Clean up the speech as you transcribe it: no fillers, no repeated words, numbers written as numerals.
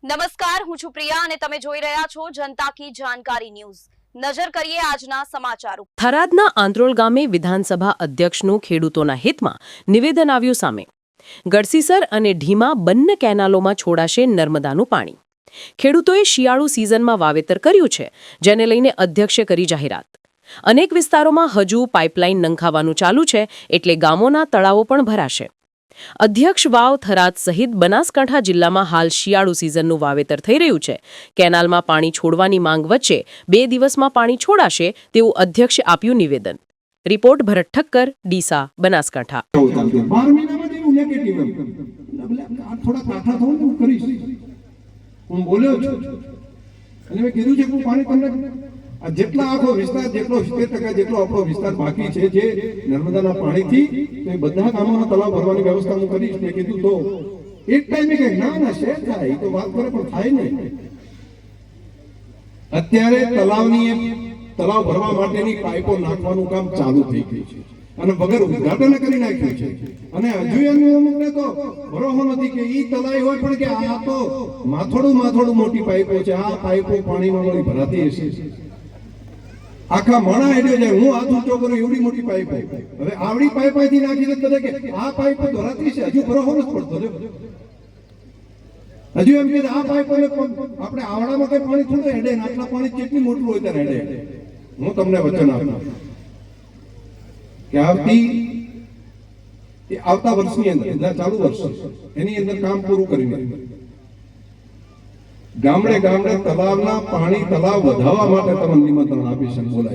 નમસ્કાર, હું છું પ્રિયા અને તમે જોઈ રહ્યા છો જનતા કી જાણકારી ન્યૂઝ। નજર કરીએ આજના સમાચારો। થરાદના આંત્રોલ ગામે વિધાનસભા અધ્યક્ષનું ખેડૂતોના હિતમાં નિવેદન આવ્યું સામે। ગડસીસર અને ઢીમા બંને કેનાલોમાં છોડાશે નર્મદાનું પાણી। ખેડૂતોએ શિયાળુ સિઝનમાં વાવેતર કર્યું છે, જેને લઈને અધ્યક્ષે કરી જાહેરાત। અનેક વિસ્તારોમાં હજુ પાઇપલાઇન નંખાવાનું ચાલુ છે, એટલે ગામોના તળાવો પણ ભરાશે। અધ્યક્ષ વાવ થરાદ સહિત બનાસકાંઠા જિલ્લામાં હાલ શિયાળુ સિઝનનું વાવેતર થઈ રહ્યું છે। કેનાલમાં પાણી છોડવાની માંગ વચ્ચે 2 દિવસમાં પાણી છોડાશે તેવું અધ્યક્ષે આપ્યું નિવેદન। રિપોર્ટ ભરત ઠક્કર, ડીસા, બનાસકાંઠા। જેટલા આખો વિસ્તાર જેટલો 70% જેટલો આપણો વિસ્તાર બાકી છે જે નર્મદાના પાણીથી એ બધા ગામોના તળાવ ભરવાની વ્યવસ્થા હું કરીશ મેં કીધું તો એક ટાઈમે કે ના શેર થાય એ તો વાત કરે પણ થાય નહીં। અત્યારે તળાવ ભરવા માટેની પાઇપો નાખવાનું કામ ચાલુ થઈ ગયું છે અને વગર ઉદ્ઘાટન કરી નાખ્યું છે અને હજુ એનું અમુકને તો ભરોસો નથી કે ઈ તળાવ હોય પણ કે આ તો માથોડું મોટી પાઇપો છે, આ પાઇપો પાણીમાં વળી ભરાતી હશે। આખા મણા હેડ્યો જાય, હું હાથ ઊંચો કરું એવડી મોટી પાઇપ, હવે આવડી પાઇપ અહીંથી નાખીને બધા કે આ પાઇપ ભરાતી છે, હજુ ભરોસો નથી પડતો। હજુ એમ કે આ પાઇપ આપણે આવડામાં કઈ પાણી થોડું હેડે, આટલા પાણી કેટલી મોટું હોય ત્યારે હેડે। હું તમને વચન આપું કે આવતા વર્ષની અંદર ચાલુ વર્ષ એની અંદર કામ પૂરું કરીને ગામડે તળાવના પાણી તળાવ વધારવા માટે તમને નિમંત્રણ આપીશ, બોલાય।